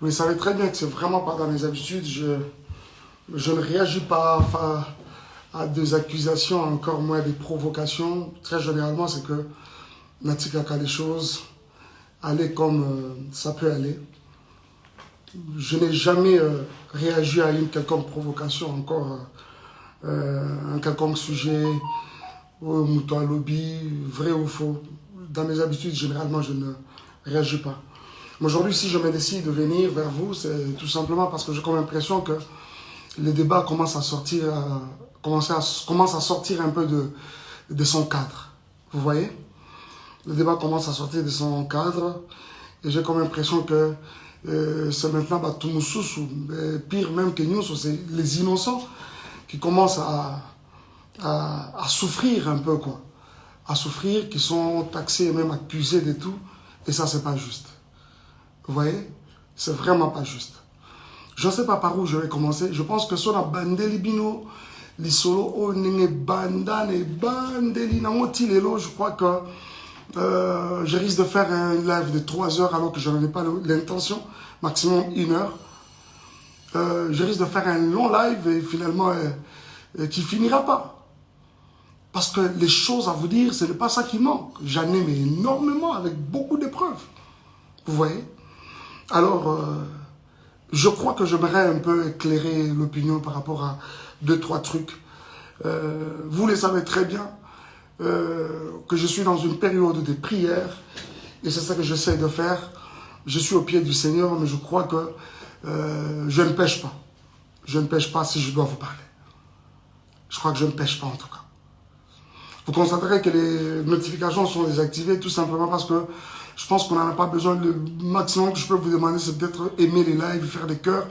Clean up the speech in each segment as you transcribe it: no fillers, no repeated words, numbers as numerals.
Vous savez très bien que c'est vraiment pas dans mes habitudes. Je ne réagis pas à des accusations, encore moins à des provocations. Très généralement, c'est que Natika a les choses aller comme ça peut aller. Je n'ai jamais réagi à une quelconque provocation, encore un quelconque sujet, ou mouton à lobby, vrai ou faux. Dans mes habitudes, généralement, je ne réagis pas. Mais aujourd'hui, si je me décide de venir vers vous, c'est tout simplement parce que j'ai comme l'impression que le débat commence à sortir, commence à sortir un peu de son cadre. Vous voyez? Le débat commence à sortir de son cadre et j'ai comme l'impression que c'est maintenant Batumususu, pire même que nous, c'est les innocents qui commencent à souffrir un peu, quoi. À souffrir, qui sont taxés et même accusés de tout. Et ça, c'est pas juste. Vous voyez? C'est vraiment pas juste. Je ne sais pas par où je vais commencer. Je pense que sur la bandeli bino, les solos, oh, nenge banda, ne bandeli, namoti lelo, je crois que je risque de faire un live de 3 heures alors que je n'en ai pas l'intention, maximum 1 heure. Je risque de faire un long live et finalement qui finira pas. Parce que les choses à vous dire, ce n'est pas ça qui manque. J'en ai mais énormément avec beaucoup de preuves. Vous voyez? Alors, je crois que j'aimerais un peu éclairer l'opinion par rapport à 2-3 trucs. Vous le savez très bien que je suis dans une période de prière et c'est ça que j'essaie de faire. Je suis au pied du Seigneur, mais je crois que je ne pêche pas. Je ne pêche pas si je dois vous parler. Je crois que je ne pêche pas en tout cas. Vous constaterez que les notifications sont désactivées tout simplement parce que je pense qu'on n'en a pas besoin. Le maximum que je peux vous demander, c'est peut-être aimer les lives, faire des cœurs.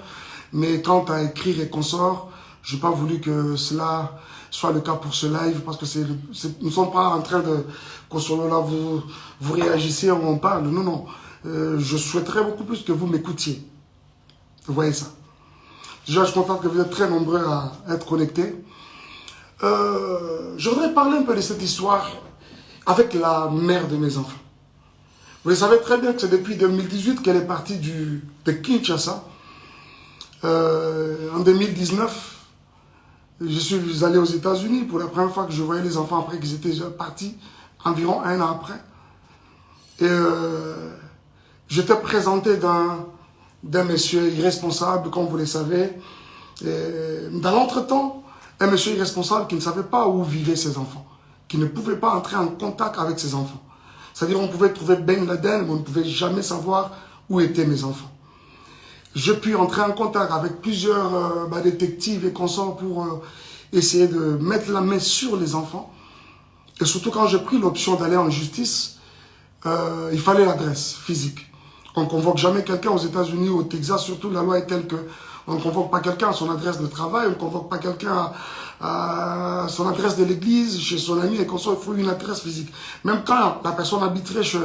Mais quant à écrire et consorts, je n'ai pas voulu que cela soit le cas pour ce live parce que nous ne sommes pas en train de consoler là, vous réagissez, on parle. Non, non. Je souhaiterais beaucoup plus que vous m'écoutiez. Vous voyez ça. Déjà, je constate que vous êtes très nombreux à être connectés. Je voudrais parler un peu de cette histoire avec la mère de mes enfants. Vous savez très bien que c'est depuis 2018 qu'elle est partie de Kinshasa. En 2019, je suis allé aux États-Unis pour la première fois que je voyais les enfants après qu'ils étaient déjà partis, environ 1 an après. Et j'étais présenté d'un monsieur irresponsable, comme vous le savez. Et dans l'entretemps, un monsieur irresponsable qui ne savait pas où vivaient ses enfants, qui ne pouvait pas entrer en contact avec ses enfants. C'est-à-dire on pouvait trouver Ben Laden, mais on ne pouvait jamais savoir où étaient mes enfants. J'ai pu entrer en contact avec plusieurs détectives et consorts pour essayer de mettre la main sur les enfants. Et surtout quand j'ai pris l'option d'aller en justice, il fallait l'adresse physique. On ne convoque jamais quelqu'un aux États-Unis ou au Texas, surtout la loi est telle que on ne convoque pas quelqu'un à son adresse de travail, on ne convoque pas quelqu'un à son adresse de l'église, chez son ami et consorts, il faut une adresse physique. Même quand la personne habiterait chez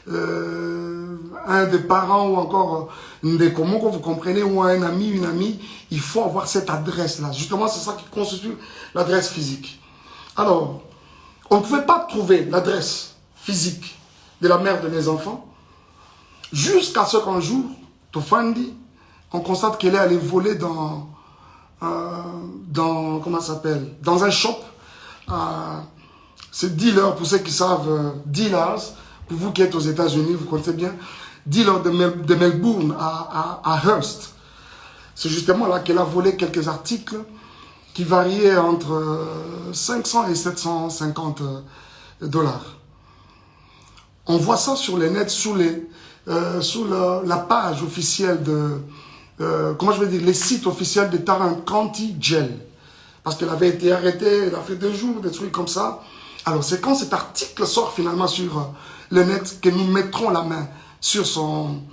un des parents ou encore des communs, vous comprenez, ou un ami, une amie, il faut avoir cette adresse-là. Justement, c'est ça qui constitue l'adresse physique. Alors, on ne pouvait pas trouver l'adresse physique de la mère de mes enfants jusqu'à ce qu'un jour, Tofandi, on constate qu'elle est allée voler dans comment ça s'appelle, dans un shop. C'est dealer, pour ceux qui savent, dealers, pour vous qui êtes aux États-Unis, vous connaissez bien, dealer de Melbourne à Hearst. C'est justement là qu'elle a volé quelques articles qui variaient entre 500 et 750 dollars. On voit ça sur les nets, sous la page officielle de, comment je vais dire, les sites officiels de Tarrant County Jail. Parce qu'elle avait été arrêtée, elle a fait 2 jours, des trucs comme ça. Alors c'est quand cet article sort finalement sur le net que nous mettrons la main sur son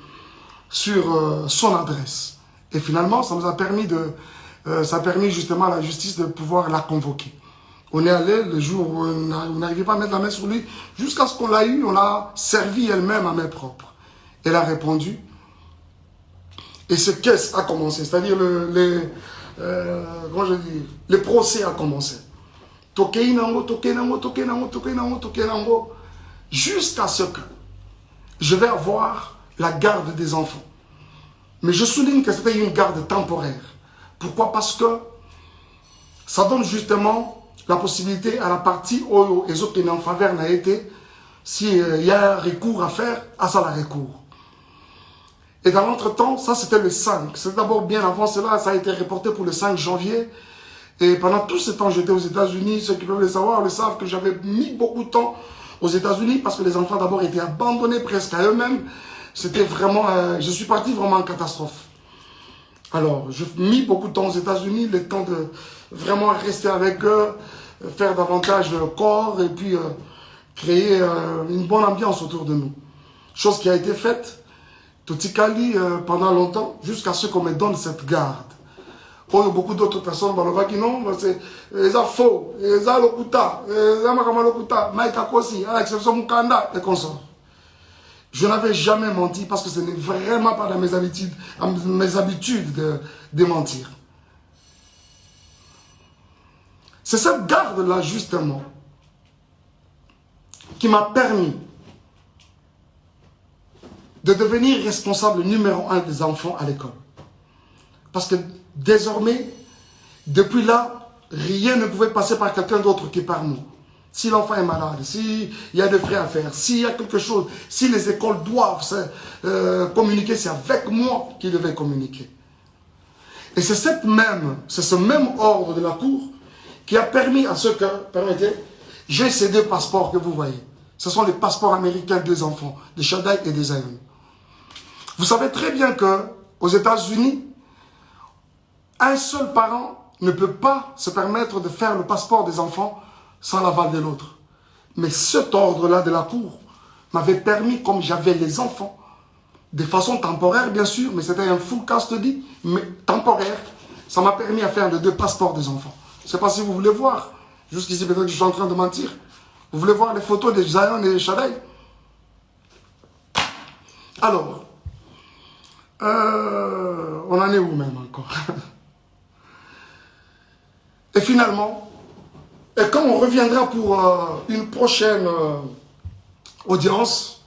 adresse. Et finalement, ça nous a permis ça a permis justement à la justice de pouvoir la convoquer. On est allé le jour où on n'arrivait pas à mettre la main sur lui, jusqu'à ce qu'on l'a eu, on l'a servi elle-même à main propre. Elle a répondu. Et ce caisse a commencé, c'est-à-dire comment je dis, le procès a commencé. Jusqu'à ce que je vais avoir la garde des enfants. Mais je souligne que c'était une garde temporaire. Pourquoi? Parce que ça donne justement la possibilité à la partie où les autres qui en faveur n'a été, s'il y a un recours à faire, à ça la recours. Et dans l'entretemps, ça c'était le 5. C'est d'abord bien avant cela, ça a été reporté pour le 5 janvier. Et pendant tout ce temps, j'étais aux États-Unis. Ceux qui peuvent le savoir le savent que j'avais mis beaucoup de temps aux États-Unis parce que les enfants d'abord étaient abandonnés presque à eux-mêmes. C'était vraiment, je suis parti vraiment en catastrophe. Alors, j'ai mis beaucoup de temps aux États-Unis, le temps de vraiment rester avec eux, faire davantage le corps et puis créer une bonne ambiance autour de nous. Chose qui a été faite, Totikali, pendant longtemps, jusqu'à ce qu'on me donne cette garde. Il y a beaucoup d'autres personnes qui non, c'est les faux, les lokuta, les lokuta, Maïka Kosi, à l'exception Mukanda et consorts. Je n'avais jamais menti parce que ce n'est vraiment pas dans mes habitudes de mentir. C'est cette garde-là, justement, qui m'a permis de devenir responsable numéro 1 des enfants à l'école. Parce que désormais, depuis là, rien ne pouvait passer par quelqu'un d'autre que par nous. Si l'enfant est malade, s'il y a des frais à faire, s'il y a quelque chose, si les écoles doivent communiquer, c'est avec moi qu'ils devaient communiquer. Et c'est ce même ordre de la Cour qui a permis à ce que, permettez, j'ai ces 2 passeports que vous voyez. Ce sont les passeports américains des enfants, de Shaddai et des Zion. Vous savez très bien qu'aux États-Unis, un seul parent ne peut pas se permettre de faire le passeport des enfants sans l'aval de l'autre. Mais cet ordre-là de la Cour m'avait permis, comme j'avais les enfants, de façon temporaire bien sûr, mais c'était un full custody, mais temporaire, ça m'a permis à faire les 2 passeports des enfants. Je ne sais pas si vous voulez voir, jusqu'ici peut-être que je suis en train de mentir. Vous voulez voir les photos de Zion et de Shaddai? Alors, on en est où même encore? Et finalement, et quand on reviendra pour une prochaine audience,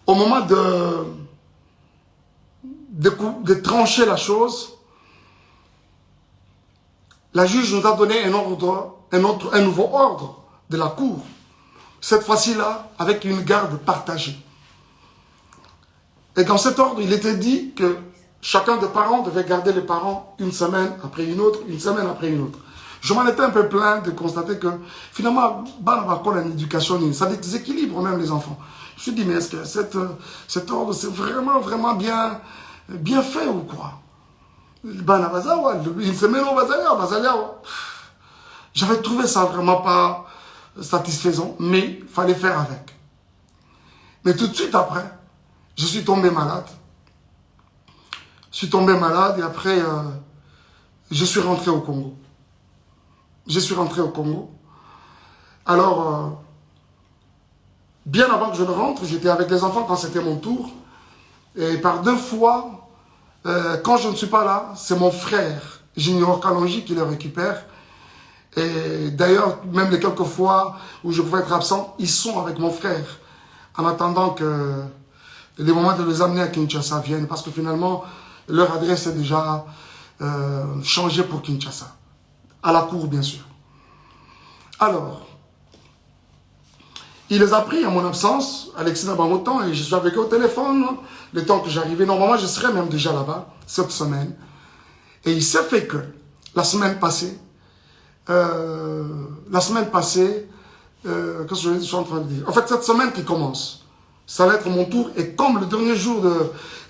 au moment de trancher la chose, la juge nous a donné un nouveau ordre de la Cour. Cette fois-ci-là, avec une garde partagée. Et dans cet ordre, il était dit que chacun des parents devait garder les parents une semaine après une autre, une semaine après une autre. Je m'en étais un peu plaint de constater que finalement, l'éducation, ça déséquilibre même les enfants. Je me suis dit, mais est-ce que cet ordre, c'est vraiment bien fait ou quoi? Une semaine au Bazalia. J'avais trouvé ça vraiment pas satisfaisant, mais il fallait faire avec. Mais tout de suite après, je suis tombé malade. Et après, je suis rentré au Congo. Alors, bien avant que je ne rentre, j'étais avec les enfants quand c'était mon tour. Et par 2 fois, quand je ne suis pas là, c'est mon frère, Junior Kalonji, qui le récupère. Et d'ailleurs, même les quelques fois où je pouvais être absent, ils sont avec mon frère. En attendant que les moments de les amener à Kinshasa viennent. Parce que finalement, leur adresse est déjà changée pour Kinshasa. À la Cour, bien sûr. Alors, il les a pris à mon absence, Alexis Nabamotan, et je suis avec eux au téléphone. Le temps que j'arrivais, normalement, je serais même déjà là-bas, cette semaine. Et il s'est fait que, la semaine passée, qu'est-ce que je suis en train de dire? En fait, cette semaine qui commence, ça va être mon tour. Et comme le dernier jour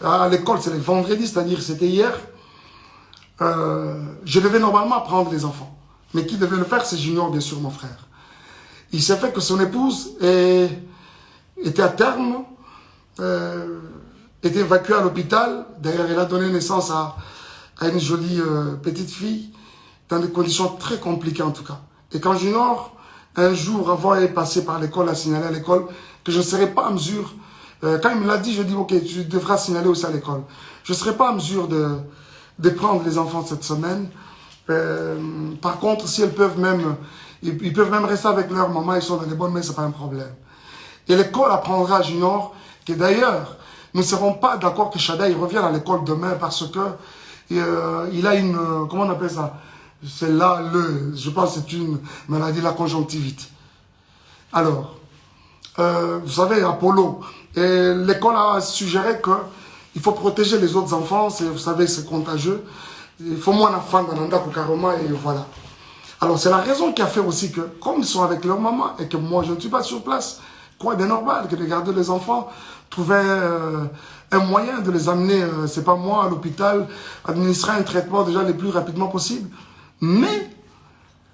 à l'école, c'est le vendredi, c'est-à-dire c'était hier, je devais normalement prendre les enfants. Mais qui devait le faire, c'est Junior, bien sûr, mon frère. Il s'est fait que son épouse était à terme, était évacuée à l'hôpital. D'ailleurs, elle a donné naissance à une jolie petite fille, dans des conditions très compliquées en tout cas. Et quand Junior, un jour avant d'être passé par l'école, a signalé à l'école que je ne serais pas en mesure, quand il me l'a dit, je dis ok, tu devras signaler aussi à l'école. Je ne serais pas en mesure de prendre les enfants cette semaine. Par contre, si elles peuvent même, ils peuvent même rester avec leur maman, ils sont dans les bonnes mains, c'est pas un problème. Et l'école apprendra à Junior, que d'ailleurs, Nous ne serons pas d'accord que Chada il revienne à l'école demain parce que il a une... comment on appelle ça? C'est là, je pense que c'est une maladie de la conjonctivite. Alors, vous savez, Apollo, l'école a suggéré qu'il faut protéger les autres enfants, vous savez, c'est contagieux. Il faut moins enfants dans l'anda pour carrément, et voilà. Alors, c'est la raison qui a fait aussi que, comme ils sont avec leur maman et que moi, je ne suis pas sur place, quoi de normal que de garder les enfants, trouver un moyen de les amener, c'est pas moi, à l'hôpital, administrer un traitement déjà le plus rapidement possible. Mais,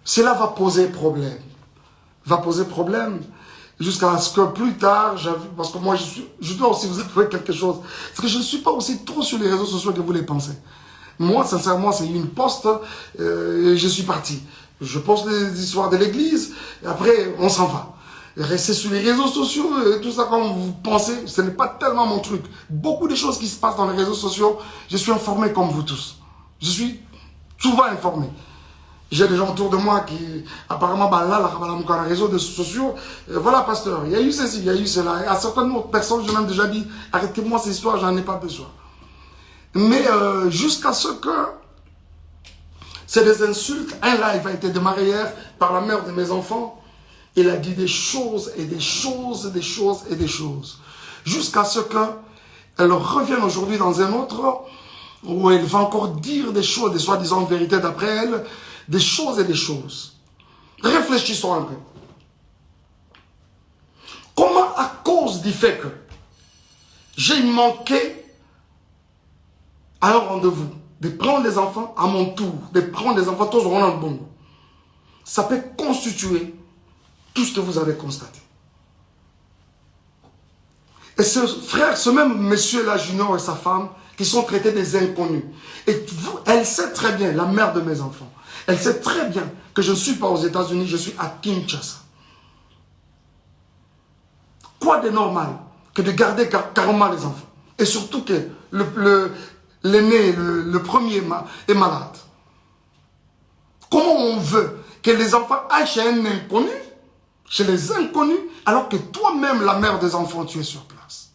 cela va poser problème. Va poser problème jusqu'à ce que plus tard, parce que moi, je dois aussi vous avouer quelque chose. Parce que je ne suis pas aussi trop sur les réseaux sociaux que vous les pensez. Moi, sincèrement, c'est une poste et je suis parti. Je poste des histoires de l'église et après, on s'en va. Rester sur les réseaux sociaux et tout ça comme vous pensez, ce n'est pas tellement mon truc. Beaucoup de choses qui se passent dans les réseaux sociaux, je suis informé comme vous tous. Je suis souvent informé. J'ai des gens autour de moi qui, apparemment, dans les réseaux sociaux, voilà, pasteur, il y a eu ceci, il y a eu cela. Et à certaines autres personnes, je m'ai déjà dit, arrêtez-moi ces histoires, j'en ai pas besoin. Mais jusqu'à ce que c'est des insultes, un live a été démarré hier par la mère de mes enfants. Il a dit des choses et des choses et des choses et des choses. Jusqu'à ce qu'elle revienne aujourd'hui dans un autre où elle va encore dire des choses, des soi-disant vérités d'après elle, des choses et des choses. Réfléchissons un peu. Comment, à cause du fait que j'ai manqué à un rendez-vous, de prendre les enfants à mon tour, de prendre les enfants tous au Ronald Bongo, ça peut constituer tout ce que vous avez constaté. Et ce frère, ce même monsieur-là, Junior et sa femme, qui sont traités des inconnus. Et elle sait très bien, la mère de mes enfants, elle sait très bien que je ne suis pas aux États-Unis, je suis à Kinshasa. Quoi de normal que de garder carrément les enfants? Et surtout que l'aîné, le premier est malade. Comment on veut que les enfants aillent chez un inconnu, chez les inconnus, alors que toi-même, la mère des enfants, tu es sur place?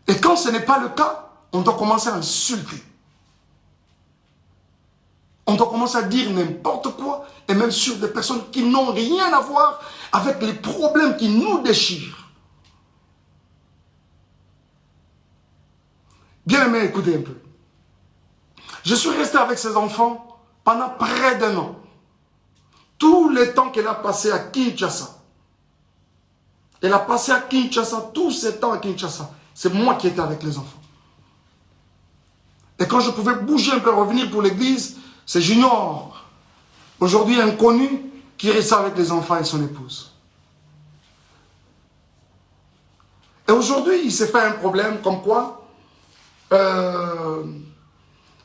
Et quand ce n'est pas le cas, on doit commencer à insulter. On doit commencer à dire n'importe quoi, et même sur des personnes qui n'ont rien à voir avec les problèmes qui nous déchirent. Bien aimé, écoutez un peu. Je suis resté avec ces enfants pendant près d'un an. Tout le temps qu'elle a passé à Kinshasa. Elle a passé à Kinshasa, tout ce temps à Kinshasa. C'est moi qui étais avec les enfants. Et quand je pouvais bouger un peu, revenir pour l'église, c'est Junior, aujourd'hui inconnu, qui reste avec les enfants et son épouse. Et aujourd'hui, il s'est fait un problème comme quoi,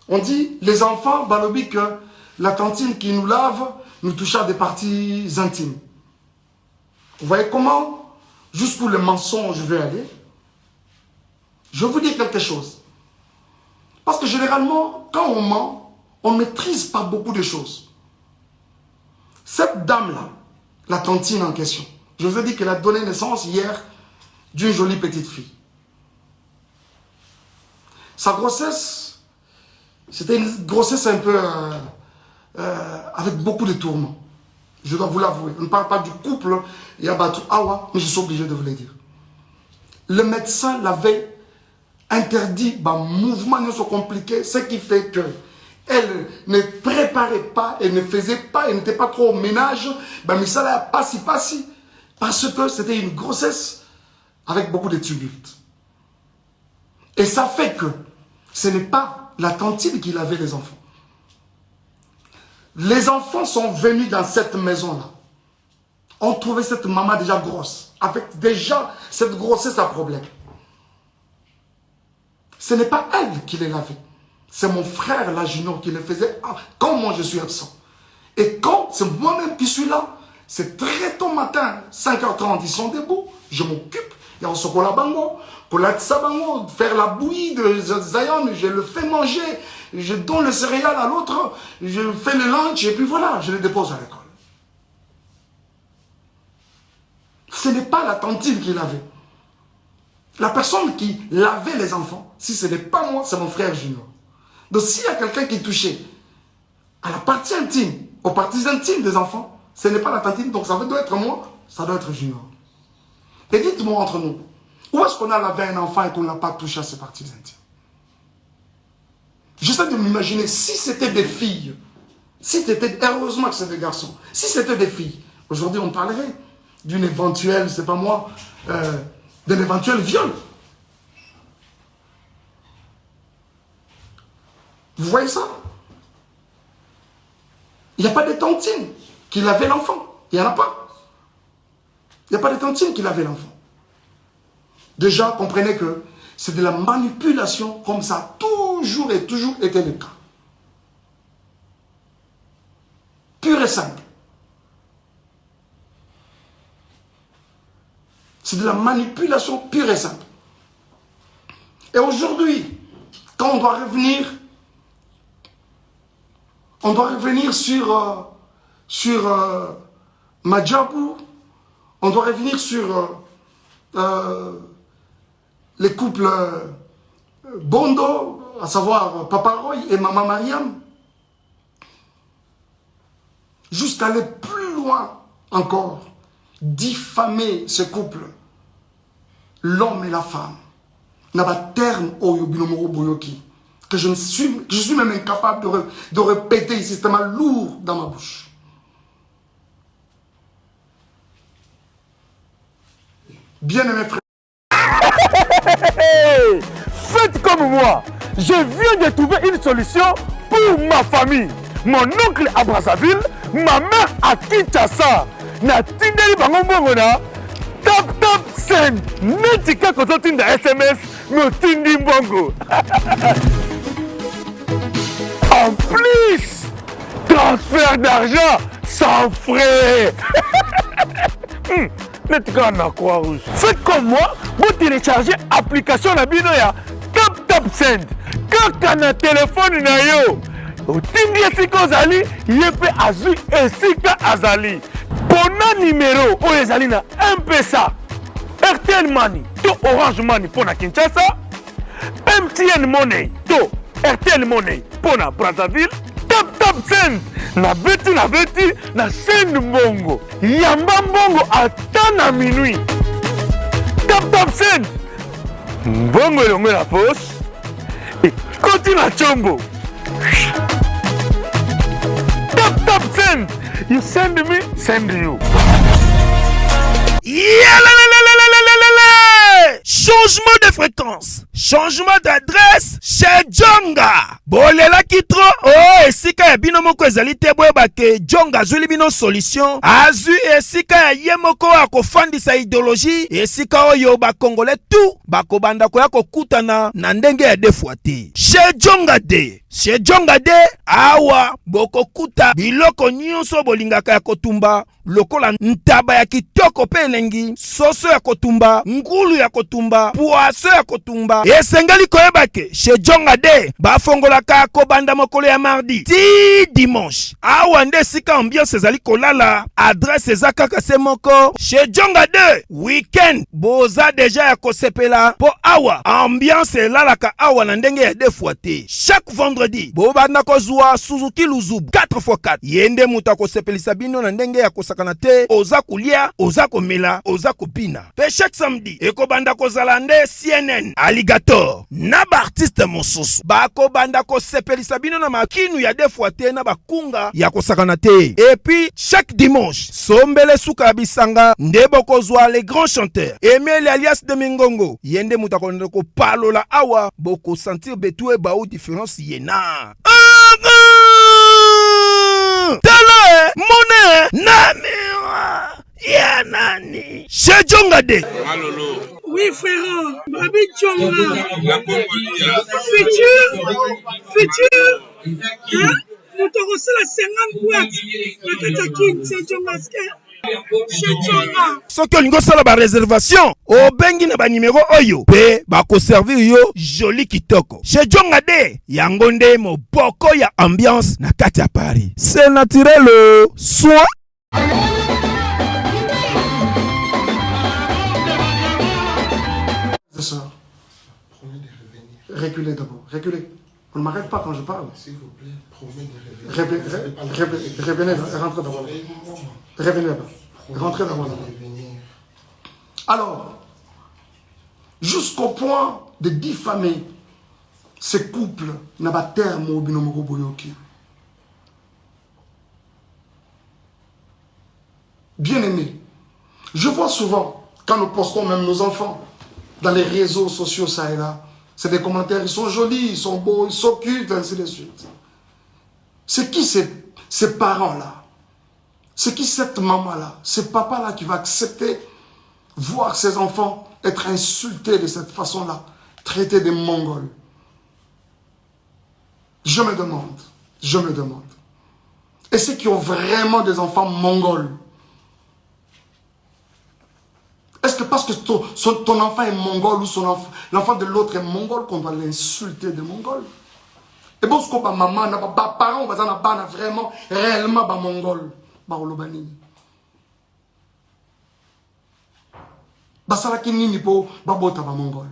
on dit, les enfants, balobi que la tantine qui nous lave, nous touche à des parties intimes. Vous voyez comment, jusqu'où le mensonge veut aller? Je vais vous dire quelque chose. Parce que généralement, quand on ment, on ne maîtrise pas beaucoup de choses. Cette dame-là, la tantine en question, je vous ai dit qu'elle a donné naissance hier d'une jolie petite fille. Sa grossesse, c'était une grossesse un peu avec beaucoup de tourments. Je dois vous l'avouer. On ne parle pas du couple Yabatou Awa, mais je suis obligé de vous le dire. Le médecin l'avait interdit, mouvement ne soit compliqué, ce qui fait que elle ne préparait pas, elle ne faisait pas, elle n'était pas trop au ménage, mais ça l'a pas si, parce que c'était une grossesse avec beaucoup de tumultes. Et ça fait que ce n'est pas la tantine qui lavait les enfants. Les enfants sont venus dans cette maison-là. On trouvait cette maman déjà grosse, avec déjà cette grossesse à problème. Ce n'est pas elle qui les lavait. C'est mon frère, la Junior, qui le faisait quand moi je suis absent. Et quand c'est moi-même qui suis là, c'est très tôt matin, 5h30, ils sont debout, je m'occupe. Il y a un chocolat bango, bango, faire la bouillie de Zion, je le fais manger, je donne le céréal à l'autre, je fais le lunch et puis voilà, je le dépose à l'école. Ce n'est pas la tantine qui l'avait. La personne qui lavait les enfants, si ce n'est pas moi, c'est mon frère Junior. Donc s'il y a quelqu'un qui est touché à la partie intime, aux parties intimes des enfants, ce n'est pas la tantine, donc ça doit être moi, ça doit être Junior. Et dites-moi entre nous, où est-ce qu'on a lavé un enfant et qu'on n'a pas touché à ses parties intimes? J'essaie de m'imaginer, si c'était des filles, si c'était, heureusement que c'est des garçons, si c'était des filles, aujourd'hui on parlerait d'une éventuelle, c'est pas moi, d'un éventuel viol. Vous voyez ça? Il n'y a pas de tantine qui lavait l'enfant. Il n'y en a pas. Il n'y a pas de tantine qui lavait l'enfant. Déjà, comprenez que c'est de la manipulation, comme ça a toujours et toujours été le cas. Pur et simple. C'est de la manipulation pure et simple. Et aujourd'hui, quand on doit revenir sur Madjabou, on doit revenir sur les couples Bondo, à savoir Papa Roy et Maman Mariam, jusqu'à aller plus loin encore, diffamer ce couple, l'homme et la femme, n'a pas terme au Yobinomoro Boyoki, que je suis même incapable de répéter ici, c'est tellement lourd dans ma bouche. Bien-aimés frères, faites comme moi. Je viens de trouver une solution pour ma famille. Mon oncle à Brazzaville, ma mère à Kinshasa. Na tindeli bango mbongo na tap send. Netika kozo tinda SMS no tindi mbongo. En plus, transfert d'argent sans frais. Netika na Croix-Rouge. Faites comme moi, vous téléchargez l'application na bino ya tap send. Kaka na téléphone na yo. Otindi esika ozali, yepe azui esika azali. Pona numéro oyo ezali na M-Pesa, RTL Money to Orange Money pona Kinshasa, MTN Money to RTL Money pona Brazzaville, tap send na beti na send mbongo. Yamba mbongo ata na minuit. Tap send. Mbongo elongo na poche. Ekoti na chombo. Tap send. You send me, send you. Changement de fréquence, changement d'adresse chez Djonga. Bolela kitro, oh esika ya bino moko ezali te boyeba ke Djonga azuli bino solution. Azu esika ya ye moko akofandisa idéologie, esika oyo bakongole tout bakobanda koya kokutana na ndenge ya defwa te. Chez Djonga de, chez Djonga de awa bokokuta biloko nyonso bolingaka ya kotumba. Lokola ntaba ya kitoko pe elengi, soso ya kotumba, ngulu ya kotumba, poaso ya kotumba. Esengeli koyeba ke chez Djonga de bafongolaka kobanda mokolo ya mardi ti dimanche. Awa nde sika ambiance ezali kolala, adresse eza kaka se moko. Chez Djonga de weekend boza deja ya kosepela po awa ambiance elalaka awa na ndenge ya defwa te. Chaque vendredi bobanda kozwa Suzuki Luzubu 4x4 yende muta kosepelisa bino na ndenge ya kosakana te, oza kulia, oza komela, oza kopina. Pe chaque samedi ekobanda kozala nde CNN Alligator na ba artiste mosusu bakobanda kosepelisa bino na makinu ya defwa te na bakunga ya kosakana te. Et puis chaque dimanche sombele suka bisanga nde bokozwa les grands chanteurs Emile alias de Mingongo yende muta konde ko palola awa boko sentir betue ba ou différence yena. Tala mone namira ya nani chez Djonga de. Malolo. Oui frère, Babi Djonga. La Congolia. Futur. Hein? Nous te reçons la 50 boîtes. La Katakin, c'est Djonga. Chez Djonga. Soki olingo sala ba réservation, obengi na ba numéro oyo pe bako servir yo joli kitoko. Chez Djonga de yango nde moboko ya ambiance na kati ya Paris. C'est naturel soin. frères, Reculez d'abord, reculez. On ne m'arrête pas quand je parle. S'il vous plaît, prouvez de revenir. Revenez, rentrez d'abord. Revenez d'abord. Rentrez d'abord. Alors, jusqu'au point de diffamer ces couples, n'a pas terme au binomoro boyoki. Bien aimé, je vois souvent, quand nous postons même nos enfants dans les réseaux sociaux, ça et là, c'est des commentaires, ils sont jolis, ils sont beaux, ils sont cultes, ainsi de suite. C'est qui ces parents-là? C'est qui cette maman-là? Ce papa-là qui va accepter voir ses enfants être insultés de cette façon-là, traités de Mongols? Je me demande. Et ceux qui ont vraiment des enfants mongols, est-ce que parce que ton enfant est mongol ou l'enfant de l'autre est mongol qu'on va l'insulter de mongol? Et bon, ce qu'on va maman, parents, on va vraiment, réellement, mongol. Baolobani. Basalaki nini po babota ba mongol.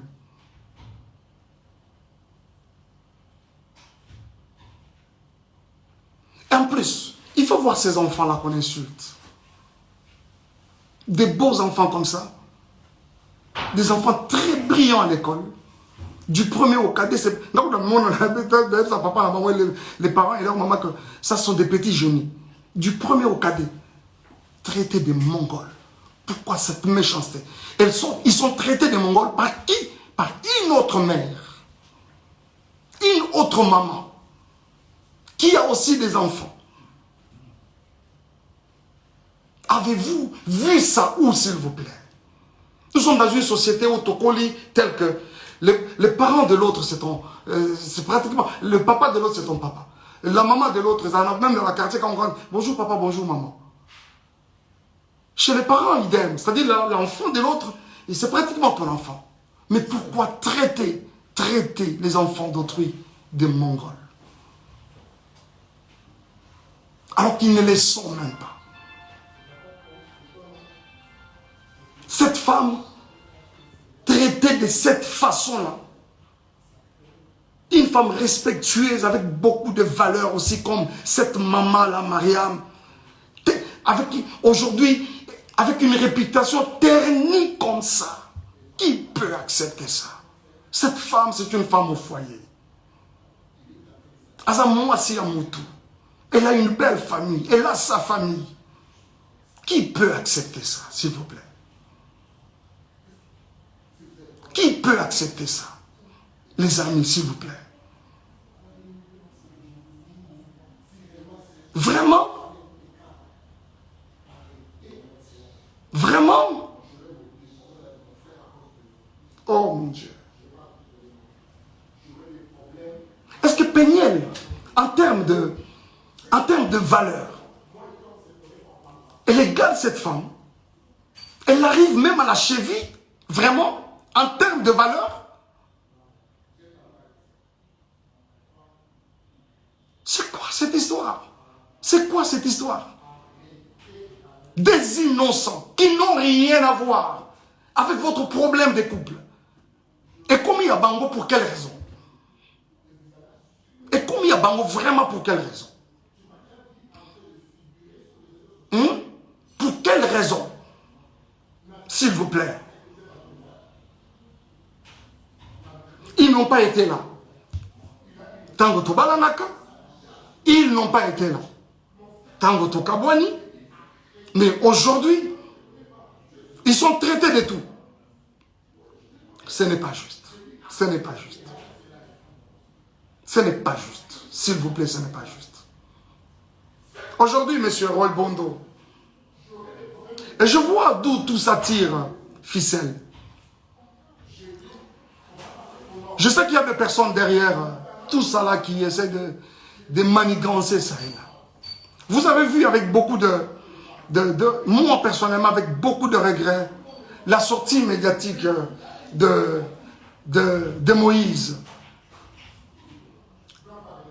Et en plus, il faut voir ces enfants-là qu'on insulte. Des beaux enfants comme ça. Des enfants très brillants à l'école. Du premier au cadet, c'est... Donc, dans le monde, les parents et leur maman, que ça sont des petits génies. Du premier au cadet, traités de Mongols. Pourquoi cette méchanceté? Ils sont traités de Mongols par qui? Par une autre mère. Une autre maman. Qui a aussi des enfants. Avez-vous vu ça où, s'il vous plaît? Nous sommes dans une société où Tokoli, tel que les parents de l'autre, c'est pratiquement... Le papa de l'autre, c'est ton papa. La maman de l'autre, même dans la quartier, quand on rentre, bonjour papa, bonjour maman. Chez les parents, idem. C'est-à-dire l'enfant de l'autre, c'est pratiquement ton enfant. Mais pourquoi traiter les enfants d'autrui de Mongols? Alors qu'ils ne les sont même pas. Cette femme, traitée de cette façon-là, une femme respectueuse avec beaucoup de valeurs aussi, comme cette maman-là, Mariam, aujourd'hui, avec une réputation ternie comme ça, qui peut accepter ça? Cette femme, c'est une femme au foyer. Elle a une belle famille, elle a sa famille. Qui peut accepter ça, s'il vous plaît? Qui peut accepter ça? Les amis, s'il vous plaît. Vraiment? Vraiment? Oh mon Dieu. Est-ce que Péniel, en termes de valeur, elle égale cette femme? Elle arrive même à la cheville? Vraiment? En termes de valeur? C'est quoi cette histoire? C'est quoi cette histoire? Des innocents qui n'ont rien à voir avec votre problème de couple. Et comme il y a Bango, pour quelle raison? Et comme il y a Bango, vraiment pour quelle raison? Pour quelle raison? S'il vous plaît. Ils n'ont pas été là. Tango Tobalanaka, ils n'ont pas été là. Tango Tokabwani, mais aujourd'hui, ils sont traités de tout. Ce n'est pas juste. Ce n'est pas juste. Ce n'est pas juste. S'il vous plaît, ce n'est pas juste. Aujourd'hui, monsieur Roy Bondo, et je vois d'où tout ça tire, ficelle. Je sais qu'il y a des personnes derrière tout ça là qui essaient de manigancer ça et là. Vous avez vu avec beaucoup moi personnellement, avec beaucoup de regrets, la sortie médiatique de Moïse.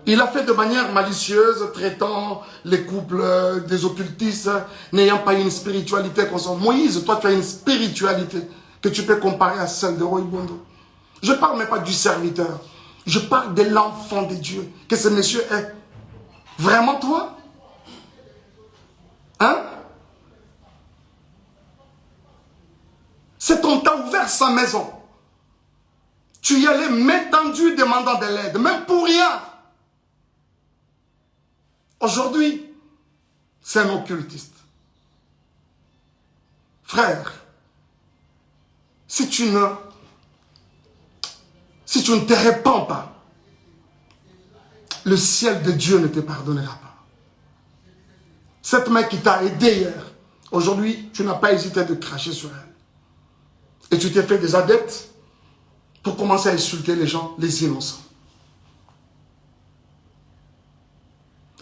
Il a fait de manière malicieuse, traitant les couples des occultistes, n'ayant pas une spiritualité consciente. Moïse, toi tu as une spiritualité que tu peux comparer à celle de Roy Bondo. Je ne parle même pas du serviteur. Je parle de l'enfant de Dieu que ce monsieur est. Vraiment toi? Hein? C'est qu'on t'a ouvert sa maison. Tu y allais main tendue demandant de l'aide, même pour rien. Aujourd'hui, c'est un occultiste. Frère, si tu ne te répands pas, le ciel de Dieu ne te pardonnera pas. Cette main qui t'a aidé hier, aujourd'hui, tu n'as pas hésité de cracher sur elle. Et tu t'es fait des adeptes pour commencer à insulter les gens, les innocents.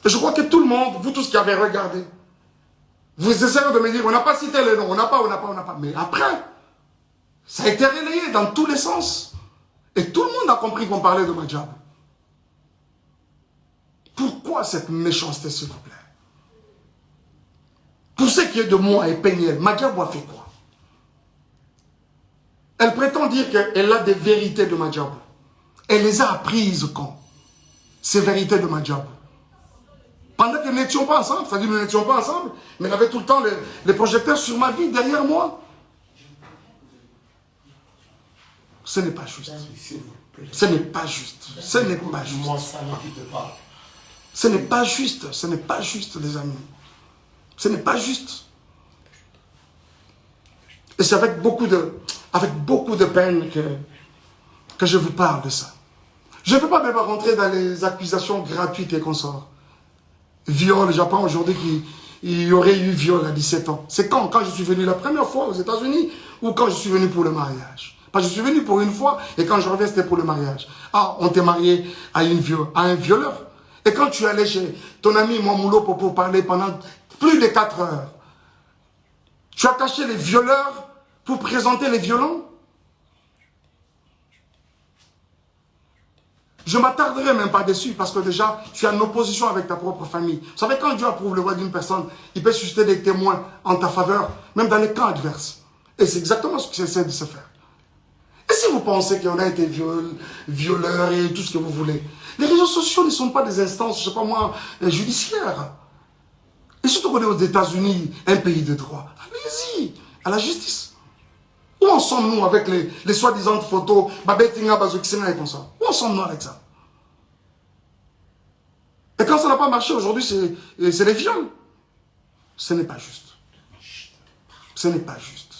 Et je crois que tout le monde, vous tous qui avez regardé, vous essayez de me dire, on n'a pas cité les noms, on n'a pas. Mais après, ça a été relayé dans tous les sens. Et tout le monde a compris qu'on parlait de Madjabou. Pourquoi cette méchanceté, s'il vous plaît? Pour ce qui est de moi et Peignel, Madjabou a fait quoi? Elle prétend dire qu'elle a des vérités de Madjabou. Elle les a apprises quand? Ces vérités de Madjabou. Pendant que nous n'étions pas ensemble, c'est-à-dire nous n'étions pas ensemble, mais elle avait tout le temps les projecteurs sur ma vie, derrière moi. Ce n'est pas juste. Ce n'est pas juste. Ce n'est pas juste. Ce n'est pas juste. Ce n'est pas juste, les amis. Ce n'est pas juste. Et c'est avec beaucoup de peine que je vous parle de ça. Je ne veux pas même rentrer dans les accusations gratuites et consorts. Viol, j'apprends aujourd'hui qu'il y aurait eu viol à 17 ans. C'est quand je suis venu la première fois aux États-Unis ou quand je suis venu pour le mariage? Parce que je suis venu pour une fois et quand je reviens, c'était pour le mariage. Ah, on t'est marié à un violeur. Et quand tu allais chez ton ami Mouamoulo pour parler pendant plus de 4 heures, tu as caché les violeurs pour présenter les violents? Je ne m'attarderai même pas dessus parce que déjà, tu es en opposition avec ta propre famille. Vous savez, quand Dieu approuve le voix d'une personne, il peut susciter des témoins en ta faveur, même dans les camps adverses. Et c'est exactement ce que j'essaie de se faire. Et si vous pensez qu'on a été violeurs et tout ce que vous voulez, les réseaux sociaux ne sont pas des instances, je ne sais pas moi, judiciaires. Et surtout qu'on est aux États-Unis, un pays de droit. Allez-y, à la justice. Où en sommes-nous avec les soi-disant photos, Babetinga, Bazokisena et comme ça? Où en sommes-nous avec ça? Et quand ça n'a pas marché aujourd'hui, c'est les viols. Ce n'est pas juste. Ce n'est pas juste.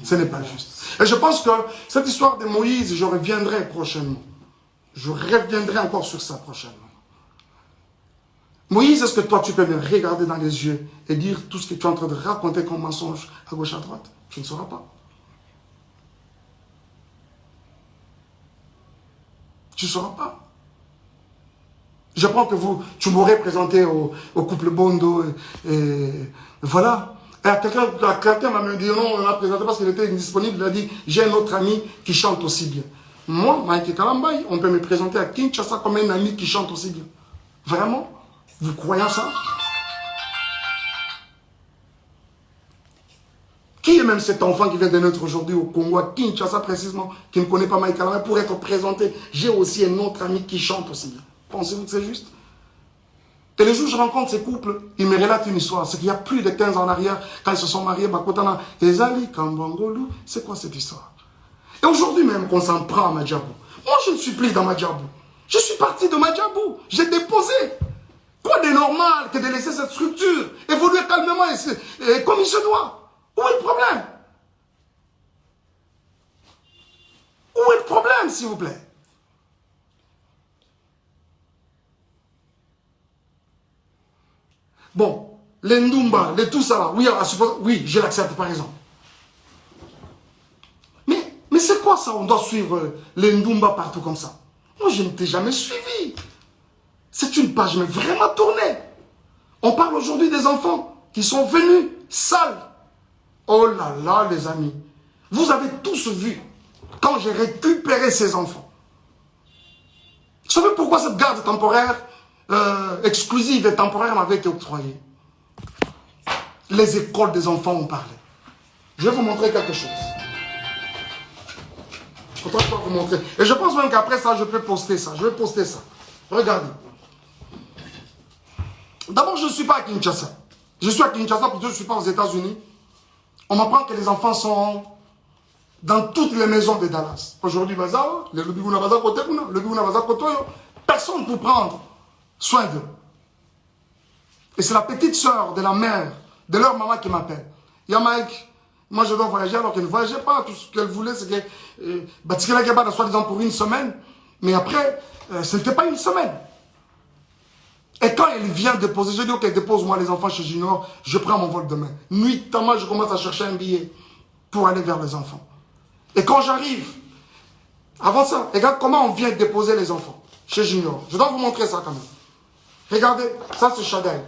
Ce n'est pas juste. Et je pense que cette histoire de Moïse, je reviendrai prochainement. Je reviendrai encore sur ça prochainement. Moïse, est-ce que toi, tu peux me regarder dans les yeux et dire tout ce que tu es en train de raconter comme mensonge à gauche, à droite? Tu ne sauras pas. Tu ne sauras pas. Je pense que tu m'aurais présenté au couple Bondo et voilà. Et quelqu'un m'a dit non, on l'a présenté parce qu'il était indisponible. Il a dit, j'ai un autre ami qui chante aussi bien. Moi, Mike Kalambay, on peut me présenter à Kinshasa comme un ami qui chante aussi bien. Vraiment? Vous croyez à ça? Qui est même cet enfant qui vient de naître aujourd'hui au Congo, à Kinshasa précisément, qui ne connaît pas Mike Kalambay, pour être présenté? J'ai aussi un autre ami qui chante aussi bien. Pensez-vous que c'est juste? Et les jours où je rencontre ces couples, ils me relatent une histoire. C'est qu'il y a plus de 15 ans en arrière, quand ils se sont mariés, Bakotana, Ezali, Kambangolu, c'est quoi cette histoire? Et aujourd'hui même qu'on s'en prend à Madjabou. Moi, je ne suis plus dans Madjabou. Je suis parti de Madjabou. J'ai déposé. Quoi de normal que de laisser cette structure évoluer calmement et comme il se doit? Où est le problème? Où est le problème, s'il vous plaît? Bon, les Ndumba, les tout ça là, oui, je l'accepte par exemple. Mais c'est quoi ça? On doit suivre les Ndumba partout comme ça. Moi, je ne t'ai jamais suivi. C'est une page mais vraiment tournée. On parle aujourd'hui des enfants qui sont venus sales. Oh là là, les amis. Vous avez tous vu quand j'ai récupéré ces enfants. Vous savez pourquoi cette garde temporaire exclusive et temporaire m'avait été octroyée? Les écoles des enfants ont parlé. Je vais vous montrer quelque chose. Pourquoi je peux vous montrer? Et je pense même qu'après ça, je peux poster ça. Je vais poster ça. Regardez. D'abord, je ne suis pas à Kinshasa. Je suis à Kinshasa parce que je ne suis pas aux États-Unis. On m'apprend que les enfants sont dans toutes les maisons de Dallas. Aujourd'hui, personne pour prendre soin d'eux. Et c'est la petite soeur de la mère, de leur maman qui m'appelle. Il y a Mike, moi je dois voyager alors qu'elle ne voyageait pas. Tout ce qu'elle voulait, c'est que soi-disant pour une semaine. Mais après, ce n'était pas une semaine. Et quand elle vient déposer, je dis ok, dépose-moi les enfants chez Junior, je prends mon vol demain. Nuitamment, je commence à chercher un billet pour aller vers les enfants. Et quand j'arrive, avant ça, regarde comment on vient déposer les enfants chez Junior. Je dois vous montrer ça quand même. Regardez, ça c'est Shadai.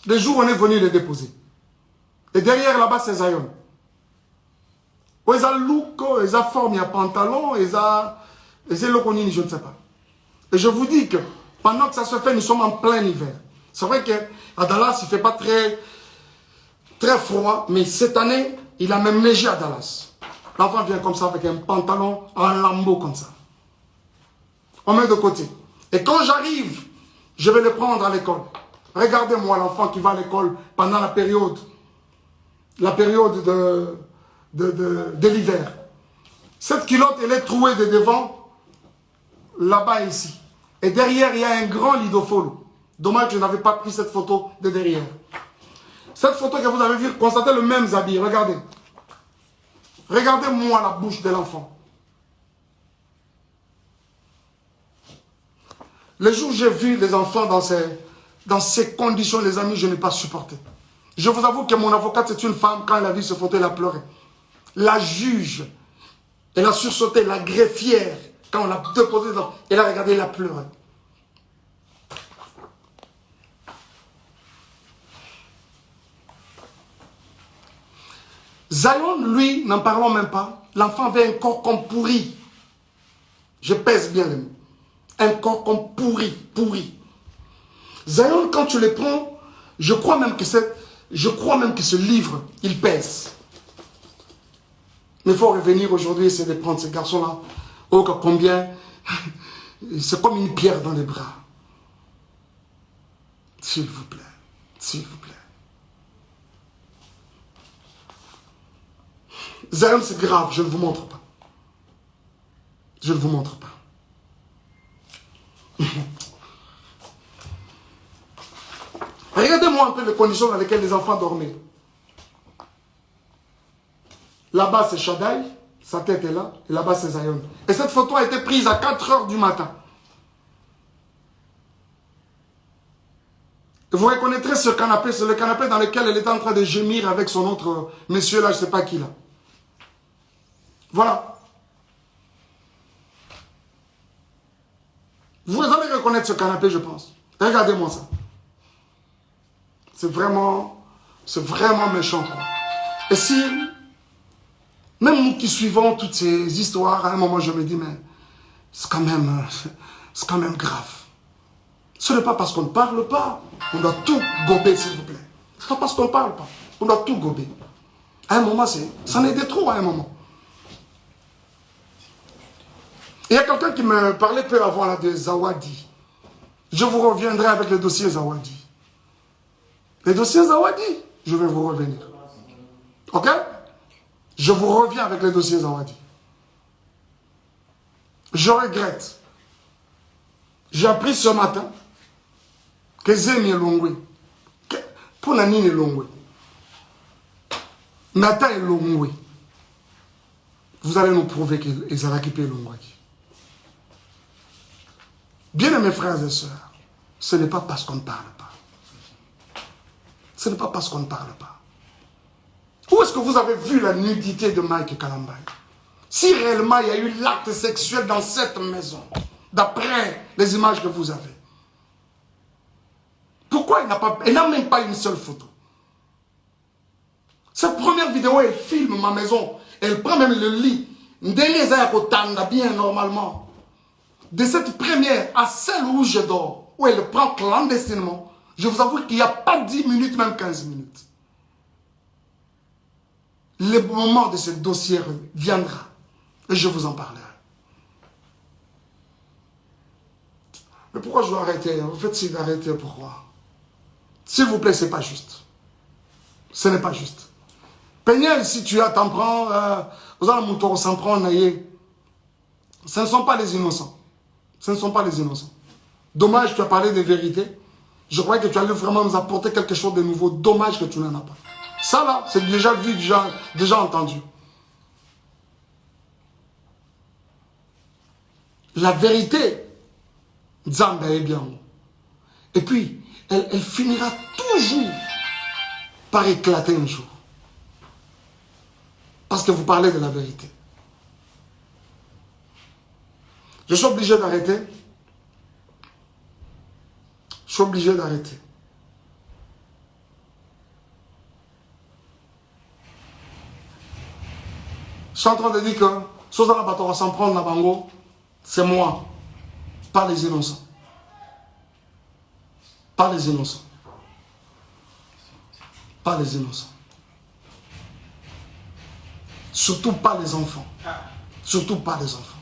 Le jour où on est venu les déposer. Et derrière là-bas c'est Zion. Ils ont look, ils ont forme, il y a pantalon, ils ont loconini, je ne sais pas. Et je vous dis que pendant que ça se fait, nous sommes en plein hiver. C'est vrai qu'à Dallas, il ne fait pas très froid, mais cette année, il a même neigé à Dallas. L'enfant vient comme ça avec un pantalon en lambeau comme ça. On met de côté. Et quand j'arrive, je vais le prendre à l'école. Regardez-moi l'enfant qui va à l'école pendant la période de l'hiver. Cette culotte, elle est trouée de devant, là-bas et ici. Et derrière, il y a un grand lidofolo. Dommage que je n'avais pas pris cette photo de derrière. Cette photo que vous avez vue, constatez le même habit. Regardez. Regardez-moi la bouche de l'enfant. Le jour où j'ai vu les enfants dans ces conditions, les amis, je n'ai pas supporté. Je vous avoue que mon avocate, c'est une femme, quand elle a vu ce photo, elle a pleuré. La juge, elle a sursauté, la greffière, quand on l'a déposé, elle a regardé, elle a pleuré. Zion, lui, n'en parlons même pas. L'enfant avait un corps comme pourri. Je pèse bien les mots. Un corps comme pourri. Zion, quand tu le prends, je crois même que ce livre, il pèse. Mais il faut revenir aujourd'hui et essayer de prendre ces garçons-là. Oh, combien. C'est comme une pierre dans les bras. S'il vous plaît. S'il vous plaît. Zion, c'est grave, je ne vous montre pas. Je ne vous montre pas. Regardez-moi un peu les conditions dans lesquelles les enfants dormaient. Là-bas, c'est Shadai, sa tête est là, et là-bas, c'est Zion. Et cette photo a été prise à 4 h du matin. Et vous reconnaîtrez ce canapé, c'est le canapé dans lequel elle était en train de gémir avec son autre monsieur là, je ne sais pas qui là. Voilà. Vous allez reconnaître ce canapé, je pense. Regardez-moi ça. C'est vraiment méchant. Quoi. Et si, même nous qui suivons toutes ces histoires, à un moment je me dis, mais c'est quand même grave. Ce n'est pas parce qu'on ne parle pas qu'on doit tout gober, s'il vous plaît. Ce n'est pas parce qu'on ne parle pas qu'on doit tout gober. À un moment, c'en est de trop à un moment. Il y a quelqu'un qui me parlait peu avant là, de Zawadi. Je vous reviendrai avec le dossier Zawadi. Les dossiers Zawadi, je vais vous revenir. Ok? Je vous reviens avec les dossiers Zawadi. Je regrette. J'ai appris ce matin que Zemi est Longwe. Pour Nani est Longwe. Nathan est Longwe. Vous allez nous prouver qu'ils ont récupéré Longwe. Bien aimés frères et sœurs, ce n'est pas parce qu'on ne parle pas. Ce n'est pas parce qu'on ne parle pas. Où est-ce que vous avez vu la nudité de Mike Kalambay? Si réellement il y a eu l'acte sexuel dans cette maison, d'après les images que vous avez, pourquoi il n'a même pas une seule photo? Cette première vidéo, elle filme ma maison, elle prend même le lit. Bien normalement. De cette première à celle où je dors, où elle le prend clandestinement, je vous avoue qu'il n'y a pas 10 minutes, même 15 minutes. Le moment de ce dossier viendra. Et je vous en parlerai. Mais pourquoi je dois arrêter? En fait, c'est d'arrêter pourquoi? S'il vous plaît, ce n'est pas juste. Ce n'est pas juste. Peignel, si tu as, t'en prends, vous allez mon s'en prend, ce ne sont pas les innocents. Ce ne sont pas les innocents. Dommage, tu as parlé de vérité. Je croyais que tu allais vraiment nous apporter quelque chose de nouveau. Dommage que tu n'en as pas. Ça là, c'est déjà vu, déjà entendu. La vérité, Nzamba est bien. Et puis, elle finira toujours par éclater un jour. Parce que vous parlez de la vérité. Je suis obligé d'arrêter. Je suis obligé d'arrêter. Je suis en train de dire que Sozana Batora s'en prendre la bango, c'est moi, pas les innocents. Pas les innocents. Pas les innocents. Surtout pas les enfants. Surtout pas les enfants.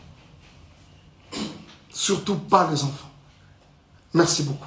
Surtout pas les enfants. Merci beaucoup.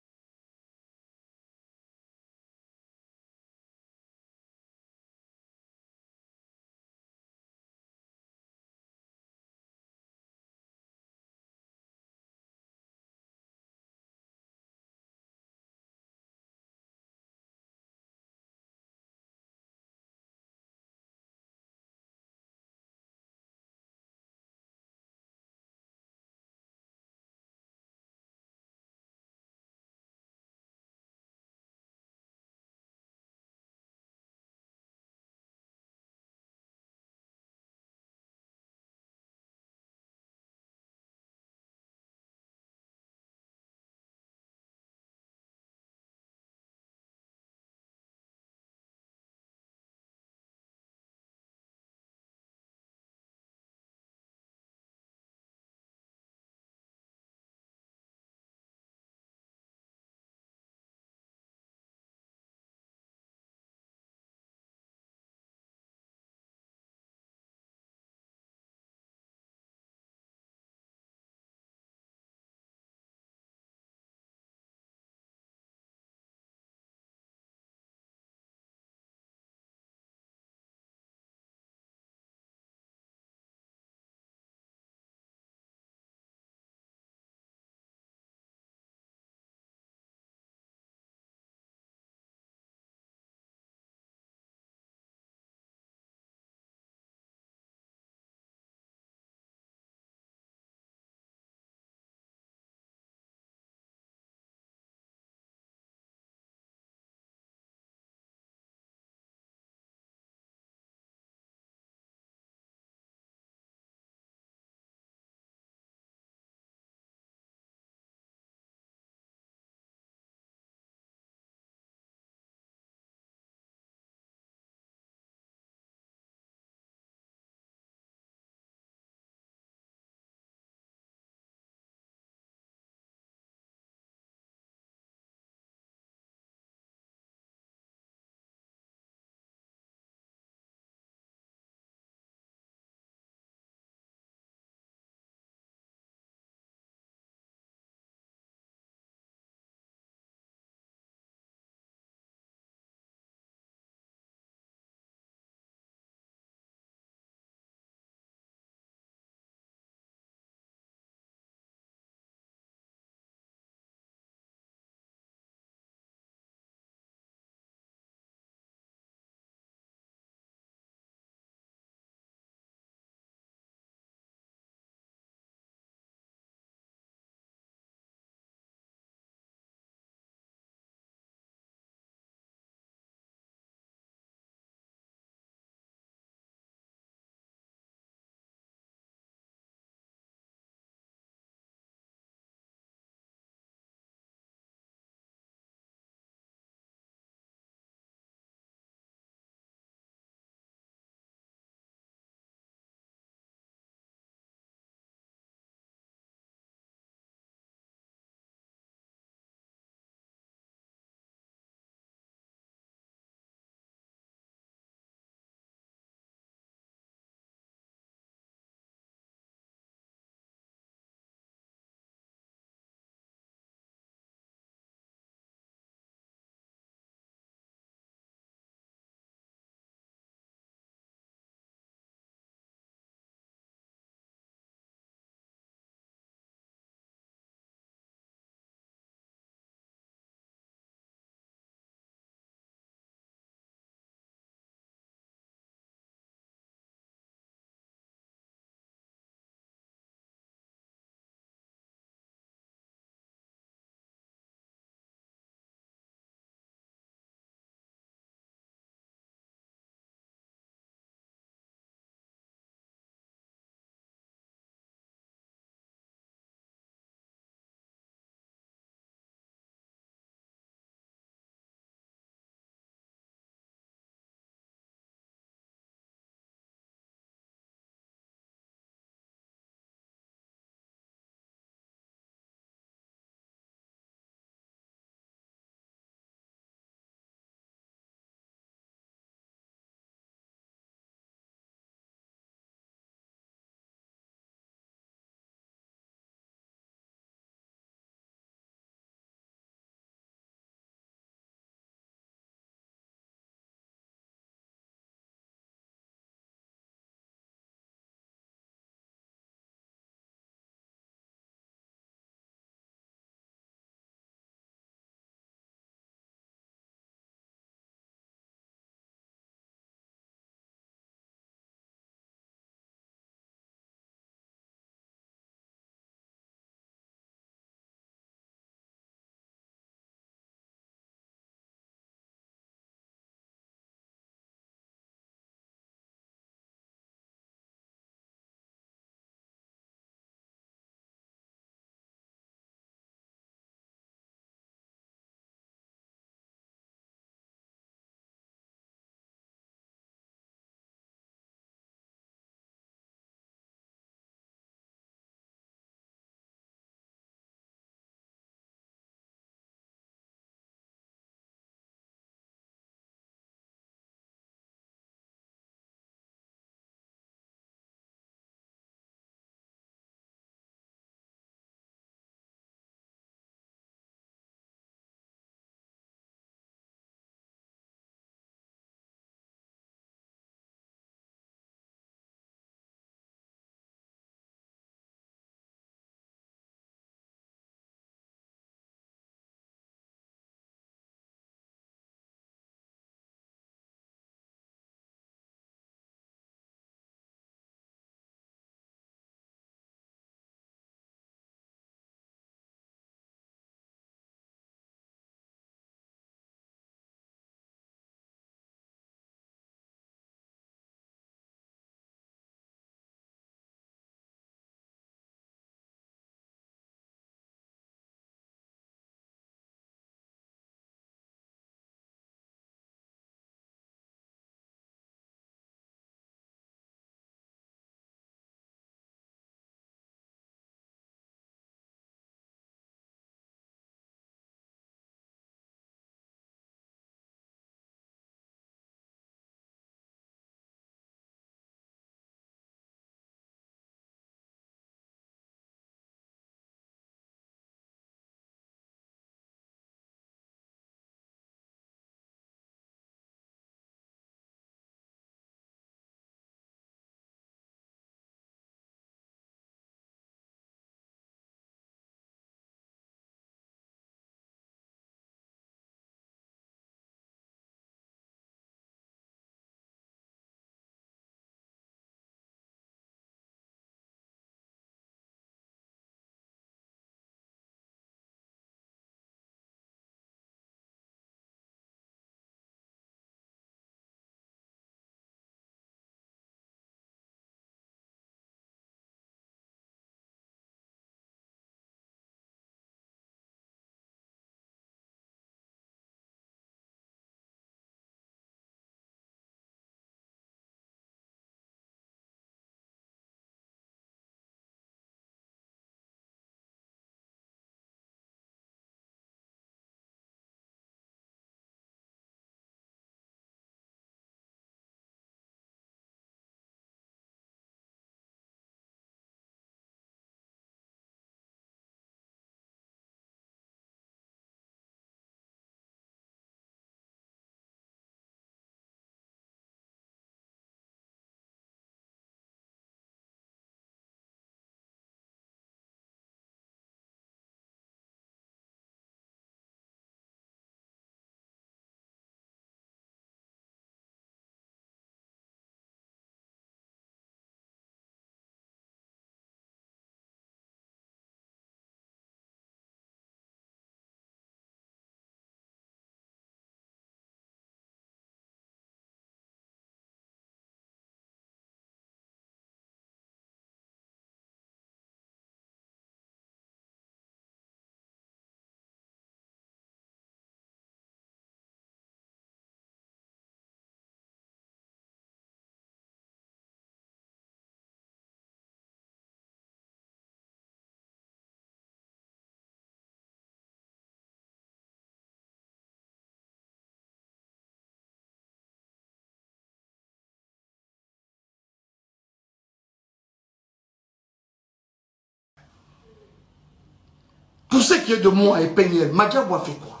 Pour ce qui est de moi et Peniel, Madiabou a fait quoi?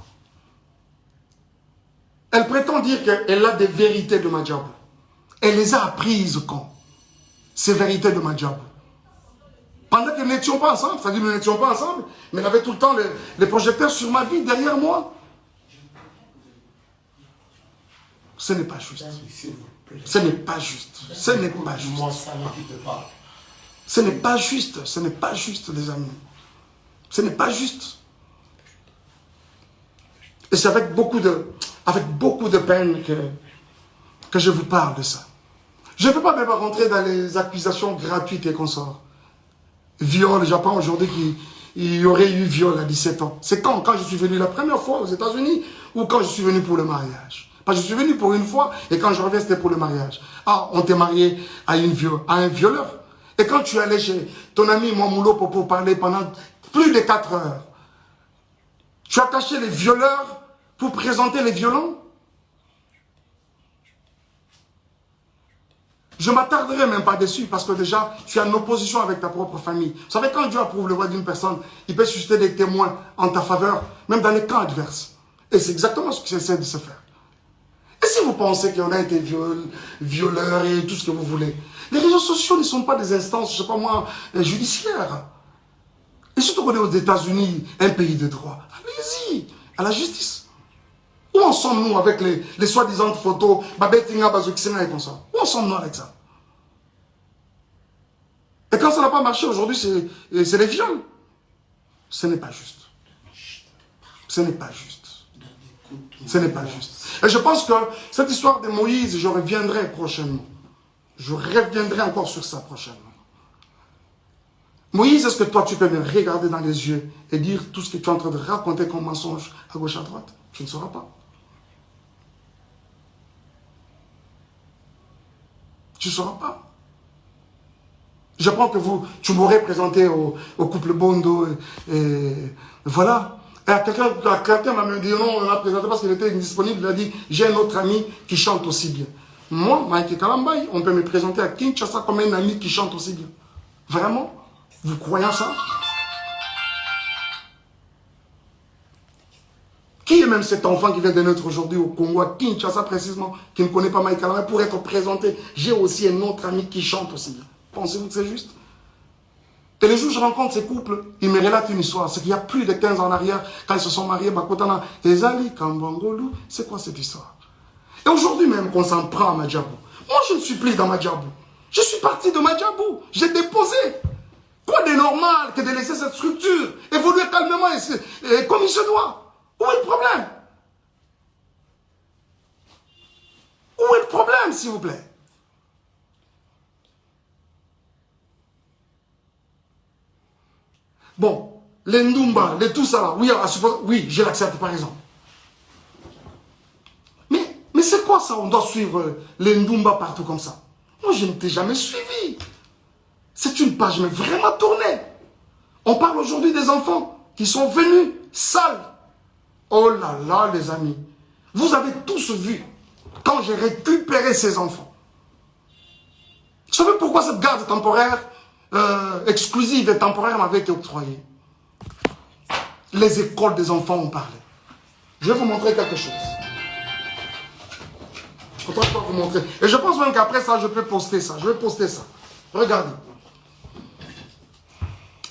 Elle prétend dire qu'elle a des vérités de Madiabou. Elle les a apprises quand? Ces vérités de Madiabou. Pendant que nous n'étions pas ensemble, c'est-à-dire nous n'étions pas ensemble, mais elle avait tout le temps les projecteurs sur ma vie, derrière moi. Ce n'est pas juste. Ce n'est pas juste. Ce n'est pas juste. Ce n'est pas juste. Ce n'est pas juste, les amis. Ce n'est pas juste. Et c'est avec beaucoup de peine que je vous parle de ça. Je ne veux pas même rentrer dans les accusations gratuites et consorts. Viol, j'apprends aujourd'hui qu'il y aurait eu viol à 17 ans. C'est quand je suis venu la première fois aux États-Unis ou quand je suis venu pour le mariage? Parce que je suis venu pour une fois et quand je reviens, c'était pour le mariage. Ah, on t'est marié à un violeur. Et quand tu es allé chez ton ami Mouamoulo pour parler pendant plus de 4 heures, tu as caché les violeurs pour présenter les violents? Je ne m'attarderai même pas dessus parce que déjà, tu es en opposition avec ta propre famille. Vous savez, quand Dieu approuve le voix d'une personne, il peut susciter des témoins en ta faveur, même dans les camps adverses. Et c'est exactement ce que j'essaie de se faire. Et si vous pensez qu'on a été violeurs et tout ce que vous voulez, les réseaux sociaux ne sont pas des instances, je ne sais pas moi, judiciaires. Et surtout qu'on est aux États-Unis, un pays de droit. Allez-y, à la justice. Où en sommes-nous avec les soi-disant photos Babetinga, Bazouksena et comme ça? Où en sommes-nous avec ça? Et quand ça n'a pas marché aujourd'hui, c'est les viols. Ce n'est pas juste. Ce n'est pas juste. Ce n'est pas juste. Et je pense que cette histoire de Moïse, je reviendrai prochainement. Je reviendrai encore sur ça prochainement. Moïse, est-ce que toi, tu peux me regarder dans les yeux et dire tout ce que tu es en train de raconter comme mensonge à gauche, à droite? Tu ne sauras pas. Tu ne sauras pas. Je prends que tu m'aurais présenté au couple Bondo et voilà. Et quelqu'un m'a dit non, on l'a présenté parce qu'il était indisponible. Il a dit, j'ai un autre ami qui chante aussi bien. Moi, Mike Kalambay, on peut me présenter à Kinshasa comme un ami qui chante aussi bien. Vraiment? Vous croyez en ça? Qui est même cet enfant qui vient de naître aujourd'hui au Congo, à Kinshasa précisément, qui ne connaît pas Mike Kalambay, pour être présenté? J'ai aussi un autre ami qui chante aussi bien. Pensez-vous que c'est juste? Et les jours où je rencontre ces couples, ils me relatent une histoire. C'est qu'il y a plus de 15 ans en arrière, quand ils se sont mariés, Bakotana, Ezali, Kambangolu, c'est quoi cette histoire? Et aujourd'hui même qu'on s'en prend à Madiabou. Moi, je ne suis plus dans Madiabou. Je suis parti de Madiabou. J'ai déposé. Quoi de normal que de laisser cette structure évoluer calmement et comme il se doit? Où est le problème? Où est le problème, s'il vous plaît? Bon, les Ndumba, les tout ça là, oui, je l'accepte par exemple. Mais c'est quoi ça? On doit suivre les Ndumba partout comme ça. Moi, je ne t'ai jamais suivi. C'est une page mais vraiment tournée. On parle aujourd'hui des enfants qui sont venus sales. Oh là là, les amis. Vous avez tous vu quand j'ai récupéré ces enfants. Vous savez pourquoi cette garde temporaire exclusive et temporaire m'avait été octroyée? Les écoles des enfants ont parlé. Je vais vous montrer quelque chose. Je vais vous montrer. Et je pense même qu'après ça, je peux poster ça. Je vais poster ça. Regardez.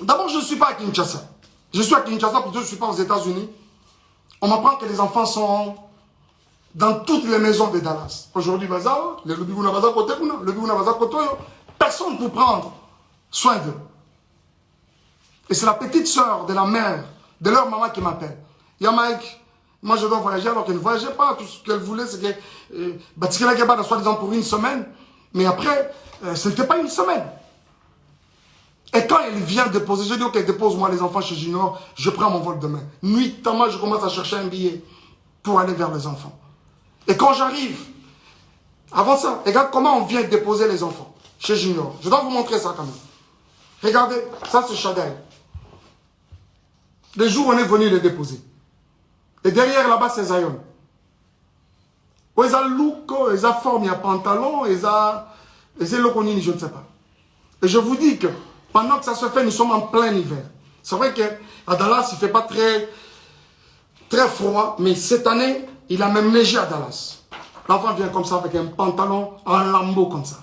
D'abord, je ne suis pas à Kinshasa. Je suis à Kinshasa parce que je ne suis pas aux États-Unis. On m'apprend que les enfants sont dans toutes les maisons de Dallas. Aujourd'hui, personne pour prendre soin d'eux. Et c'est la petite soeur de la mère, de leur maman qui m'appelle. Mike, moi je dois voyager alors qu'elle ne voyageait pas. Tout ce qu'elle voulait, c'est que Batikela Gaba soit disant pour une semaine. Mais après, ce n'était pas une semaine. Et quand elle vient déposer, je dis ok, dépose-moi les enfants chez Junior, je prends mon vol demain. Nuitamment, je commence à chercher un billet pour aller vers les enfants. Et quand j'arrive, avant ça, regarde comment on vient déposer les enfants chez Junior. Je dois vous montrer ça quand même. Regardez, ça c'est Chadel. Le jour où on est venu les déposer. Et derrière là-bas c'est Zion. Où ils ont look, ils ont forme, il y a pantalon, ils ont lokonini, je ne sais pas. Et je vous dis que pendant que ça se fait, nous sommes en plein hiver. C'est vrai qu'à Dallas, il ne fait pas très froid, mais cette année, il a même neigé à Dallas. L'enfant vient comme ça avec un pantalon en lambeau comme ça.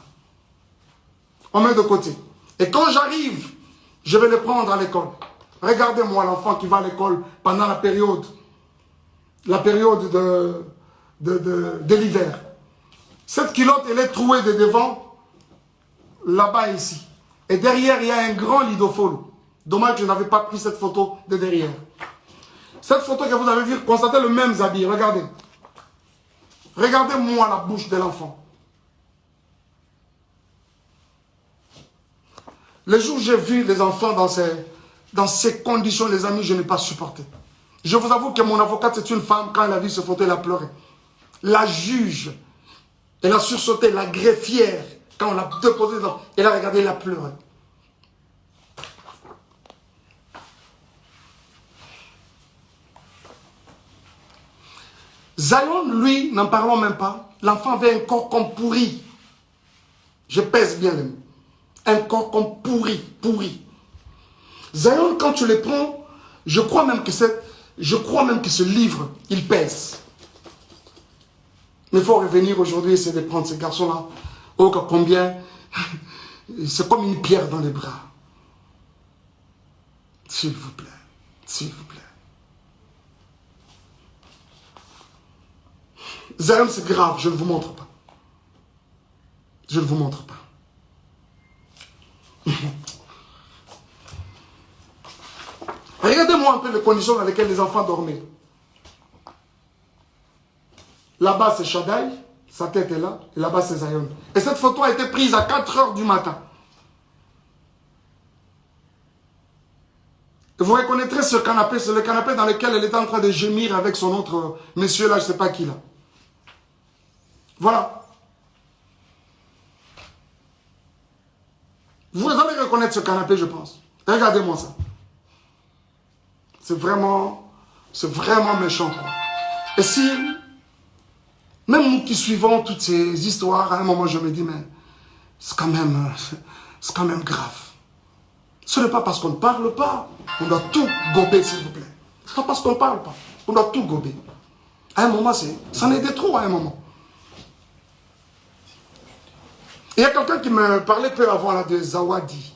On met de côté. Et quand j'arrive, je vais le prendre à l'école. Regardez-moi l'enfant qui va à l'école pendant la période de l'hiver. Cette culotte, elle est trouée de devant, là-bas et ici. Et derrière, il y a un grand lidophone. Dommage que je n'avais pas pris cette photo de derrière. Cette photo que vous avez vue, constatez le même habit. Regardez. Regardez-moi la bouche de l'enfant. Le jour où j'ai vu les enfants dans ces conditions, les amis, je n'ai pas supporté. Je vous avoue que mon avocate, c'est une femme, quand elle a vu ce photo, elle a pleuré. La juge, elle a sursauté, la greffière, quand on l'a déposé, elle a regardé, elle a pleuré. Zion, lui, n'en parlons même pas. L'enfant avait un corps comme pourri. Je pèse bien les mots. Un corps comme pourri. Zion, quand tu le prends, je crois même que ce livre, il pèse. Mais il faut revenir aujourd'hui et essayer de prendre ces garçons-là. Oh, combien. C'est comme une pierre dans les bras. S'il vous plaît. S'il vous plaît. Zion, c'est grave, je ne vous montre pas. Je ne vous montre pas. Regardez-moi un peu les conditions dans lesquelles les enfants dormaient. Là-bas, c'est Shaddai, sa tête est là, et là-bas, c'est Zion. Et cette photo a été prise à 4 h du matin. Et vous reconnaîtrez ce canapé, c'est le canapé dans lequel elle était en train de gémir avec son autre monsieur là, je ne sais pas qui là. Voilà. Vous allez reconnaître ce canapé, je pense. Regardez-moi ça. C'est vraiment méchant, quoi. Et si, même nous qui suivons toutes ces histoires, à un moment je me dis, mais c'est quand même grave. Ce n'est pas parce qu'on ne parle pas qu'on doit tout gober, s'il vous plaît. Ce n'est pas parce qu'on ne parle pas qu'on doit tout gober. À un moment, c'en est des trop à un moment. Il y a quelqu'un qui me parlait peu avant là de Zawadi.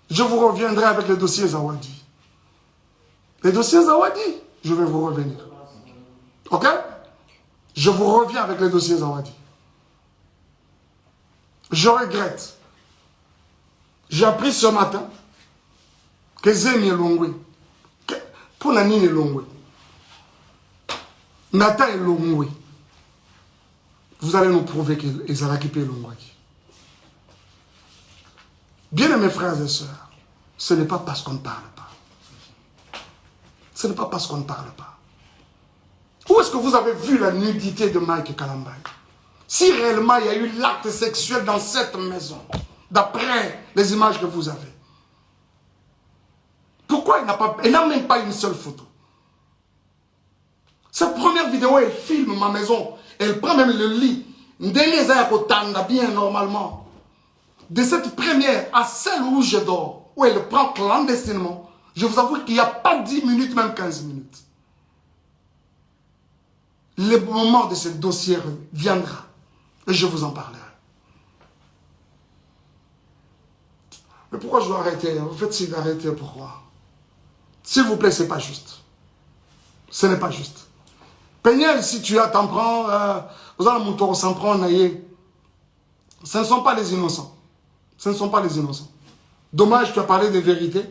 Je vous reviendrai avec le dossier Zawadi. Le dossier Zawadi, je vais vous revenir. Ok? Je vous reviens avec le dossier Zawadi. Je regrette. J'ai appris ce matin que Zemi est Longwe. Pour Nani est Longwe. Nata est Longwe. Vous allez nous prouver que Ezalaki est Longwe. Bien mes frères et sœurs, ce n'est pas parce qu'on ne parle pas. Ce n'est pas parce qu'on ne parle pas. Où est-ce que vous avez vu la nudité de Mike Kalambay? Si réellement il y a eu l'acte sexuel dans cette maison, d'après les images que vous avez, pourquoi il n'a même pas une seule photo? Cette première vidéo, elle filme ma maison, elle prend même le lit. Bien normalement. De cette première à celle où je dors, où elle prend clandestinement, je vous avoue qu'il n'y a pas 10 minutes, même 15 minutes. Le moment de ce dossier viendra et je vous en parlerai. Mais pourquoi je dois arrêter? Vous faites signe d'arrêter, pourquoi? S'il vous plaît, ce n'est pas juste. Ce n'est pas juste. Peignel, si tu as t'en prends, vous allez mon s'en prendre, ce ne sont pas les innocents. Ce ne sont pas les innocents. Dommage, tu as parlé de vérité.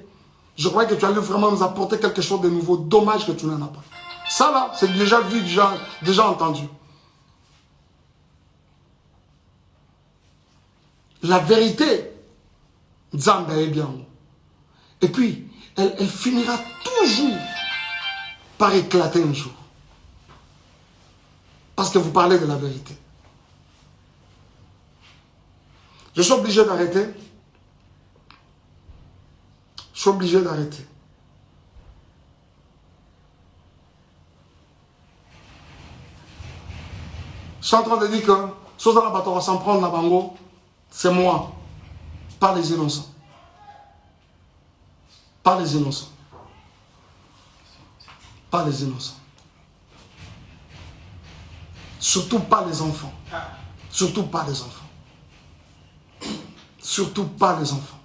Je crois que tu allais vraiment nous apporter quelque chose de nouveau. Dommage que tu n'en as pas. Ça là, c'est déjà vu, déjà entendu. La vérité, Zamba est bien. Et puis, elle finira toujours par éclater un jour. Parce que vous parlez de la vérité. Je suis obligé d'arrêter. Je suis obligé d'arrêter. Je suis en train de dire que Sozala Batora s'en prendre la bango, c'est moi, pas les innocents. Pas les innocents. Pas les innocents. Surtout pas les enfants. Surtout pas les enfants. Surtout pas les enfants.